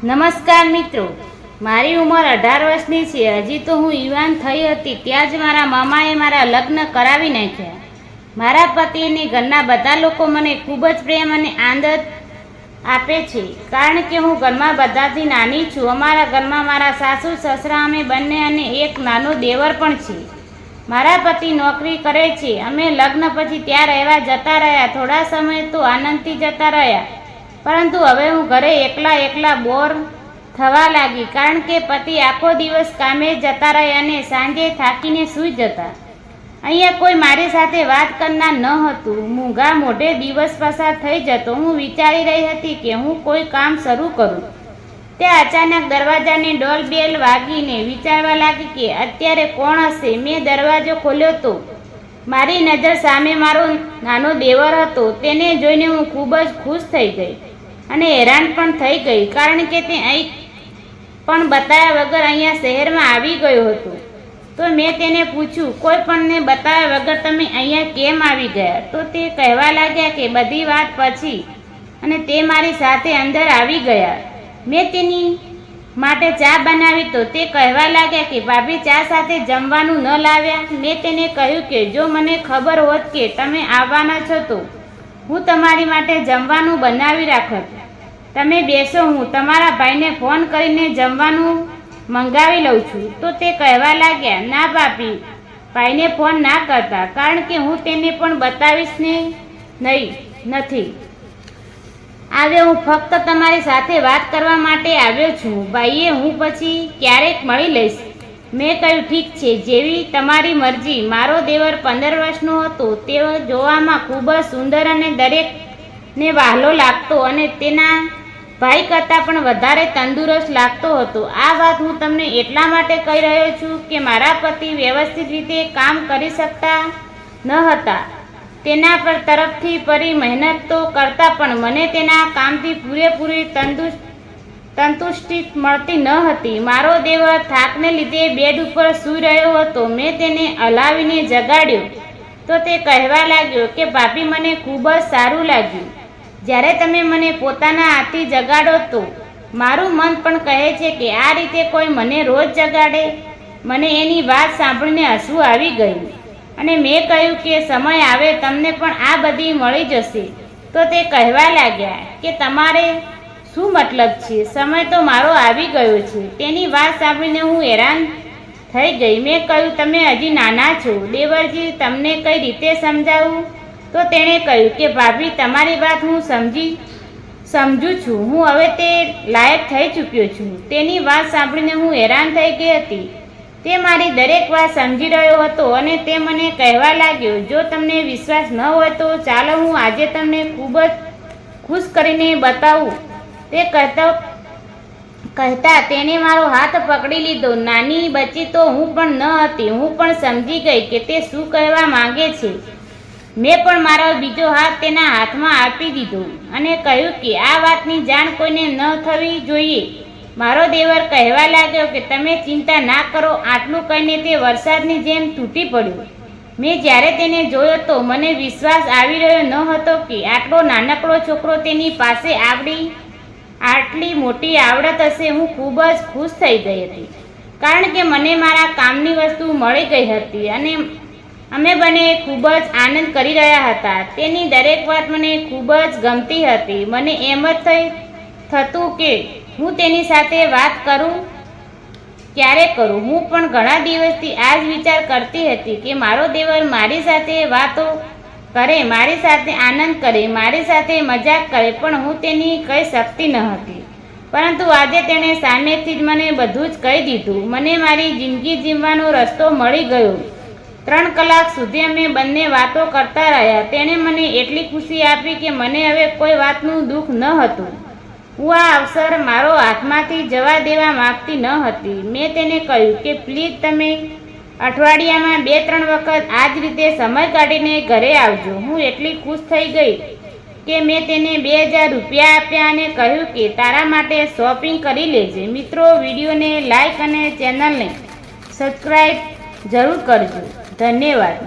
નમસ્કાર મિત્રો, મારી ઉંમર 18 વર્ષની છે. હજી તો હું યુવાન થઈ હતી ત્યાં જ મારા મામાએ મારા લગ્ન કરાવી નાખ્યા. મારા પતિ અને ઘરના બધા લોકો મને ખૂબ જ પ્રેમ અને આનંદ આપે છે, કારણ કે હું ઘરમાં બધાથી નાની છું. અમારા ઘરમાં મારા સાસુ સસરા અમે બંને અને એક નાનો દેવર પણ છે. મારા પતિ નોકરી કરે છે. અમે લગ્ન પછી ત્યાં રહેવા જતા રહ્યા. થોડા સમય તો આનંદથી જતા રહ્યા, પરંતુ હવે હું ઘરે એકલા બોર થવા લાગી, કારણ કે પતિ આખો દિવસ કામે જતા રહે અને સાંજે થાકીને સૂઈ જતા. અહીંયા કોઈ મારી સાથે વાત કરનાર ન હતું. મૂંગા મોઢે દિવસ પસાર થઈ જતો. હું વિચારી રહી હતી કે હું કોઈ કામ શરૂ કરું. ત્યાં અચાનક દરવાજાની ડોલ બેલ વાગીને વિચારવા લાગી કે અત્યારે કોણ હશે. મેં દરવાજો ખોલ્યો તો મારી નજર સામે મારો નાનો દેવર હતો. તેને જોઈને હું ખૂબ જ ખુશ થઈ ગઈ અને હેરાન પણ થઈ ગઈ, કારણ કે તે અહીં પણ બતાવ્યા વગર અહીંયા શહેરમાં આવી ગયો હતો. તો મેં તેને પૂછ્યું, કોઈ પણને બતાવ્યા વગર તમે અહીંયા કેમ આવી ગયા? તો તે કહેવા લાગ્યા કે બધી વાત પછી, અને તે મારી સાથે અંદર આવી ગયા. મેં તેની માટે ચા બનાવી તો તે કહેવા લાગ્યા કે ભાભી ચા સાથે જમવાનું ન લાવ્યા. મેં તેને કહ્યું કે જો મને ખબર હોત કે તમે આવવાના છો તો હું તમારી માટે જમવાનું બનાવી રાખત. તમે બેસો, હું તમારા ભાઈને ફોન કરીને જમવાનું મંગાવી લઉં છું. તો તે કહેવા લાગ્યા, ના ભાભી, ભાઈને ફોન ના કરતા, કારણ કે હું તેને પણ બતાવીશ ને નથી આવ્યો. હું ફક્ત તમારી સાથે વાત કરવા માટે આવ્યો છું. ભાઈએ હું પછી ક્યારેક મળી લઈશ. મેં કહ્યું, ઠીક છે, જેવી તમારી મરજી. મારો દેવર 15 વર્ષનો હતો. તેઓ જોવામાં ખૂબ જ સુંદર અને દરેકને વહાલો લાગતો અને તેના ભાઈ કરતાં પણ વધારે તંદુરસ્ત લાગતો હતો. આ વાત હું તમને એટલા માટે કહી રહ્યો છું કે મારા પતિ વ્યવસ્થિત રીતે કામ કરી શકતા ન હતા. તેના પર તરફથી પરી મહેનત તો કરતા, પણ મને તેના કામથી પૂરેપૂરી તંતુષ્ટિ મળતી ન હતી. મારો દેવર થાકને લીધે બેડ ઉપર સૂઈ રહ્યો હતો. મેં તેને હલાવીને જગાડ્યો તો તે કહેવા લાગ્યો કે ભાભી, મને ખૂબ જ સારું લાગ્યું જ્યારે તમે મને પોતાના હાથથી જગાડો. તો મારું મન પણ કહે છે કે આ રીતે કોઈ મને રોજ જગાડે. મને એની વાત સાંભળીને હસવું આવી ગયું અને મેં કહ્યું કે સમય આવે તમને પણ આ બધી મળી જશે. તો તે કહેવા લાગ્યા કે તમારે શું મતલબ છે? સમય તો મારો આવી ગયો છે. તેની વાત સાંભળીને હું હેરાન થઈ ગઈ. મેં કહ્યું, તમે હજી નાના છો દેવરજી, તમને કઈ રીતે સમજાવું? તો તેણે કહ્યું કે ભાભી, તમારી વાત હું સમજું છું. હું હવે તે લાયક થઈ ચૂક્યો છું. તેની વાત સાંભળીને હું હેરાન થઈ ગઈ હતી. તે મારી દરેક વાત સમજી રહ્યો હતો અને તે મને કહેવા લાગ્યો, જો તમને વિશ્વાસ ન હોય તો ચાલો હું આજે તમને ખૂબ જ ખુશ કરીને બતાવું. તે કહેતા તેણે મારો હાથ પકડી લીધો. નાની બચી તો હું પણ ન હતી. હું પણ સમજી ગઈ કે તે શું કહેવા માંગે છે. મેં પણ મારો બીજો હાથ તેના હાથમાં આપી દીધો અને કહ્યું કે આ વાતની જાણ કોઈને ન થવી જોઈએ. મારો દેવર કહેવા લાગ્યો કે તમે ચિંતા ના કરો. આટલું કહીને તે વરસાદની જેમ તૂટી પડ્યો. મેં જ્યારે તેને જોયો તો મને વિશ્વાસ આવી રહ્યો ન હતો કે આટલો નાનકડો છોકરો તેની પાસે આટલી મોટી આવડત હશે. હું ખૂબ જ ખુશ થઈ ગઈ હતી, કારણ કે મને મારા કામની વસ્તુ મળી ગઈ હતી અને અમે બંને ખૂબ જ આનંદ કરી રહ્યા હતા. તેની દરેક વાત મને ખૂબ જ ગમતી હતી. મને એમ જ થતું કે હું તેની સાથે વાત ક્યારે કરું. હું પણ ઘણા દિવસથી આ જ વિચાર કરતી હતી કે મારો દેવર મારી સાથે વાતો કરે, મારી સાથે આનંદ કરે, મારી સાથે મજાક કરે, પણ હું તેની કહી શકતી ન હતી. પરંતુ આજે તેણે સામેથી જ મને બધું જ કહી દીધું. મને મારી જિંદગી જીવવાનો રસ્તો મળી ગયો. 3 કલાક સુધી અમે બંને વાતો કરતા રહ્યા. તેણે મને એટલી ખુશી આપી કે મને હવે કોઈ વાતનું દુઃખ ન હતું. હું આ અવસર મારો હાથમાંથી જવા દેવા માંગતી ન હતી. મેં તેને કહ્યું કે પ્લીઝ તમે અઠવાડિયામાં 2-3 વખત આ જ રીતે સમય કાઢીને ઘરે આવજો. હું એટલી ખુશ થઈ ગઈ કે મેં તેને 2000 રૂપિયા આપ્યા અને કહ્યું કે તારા માટે શોપિંગ કરી લેજે. મિત્રો, વિડીયોને લાઈક અને ચેનલને સબસ્ક્રાઈબ જરૂર કરજો. ધન્યવાદ.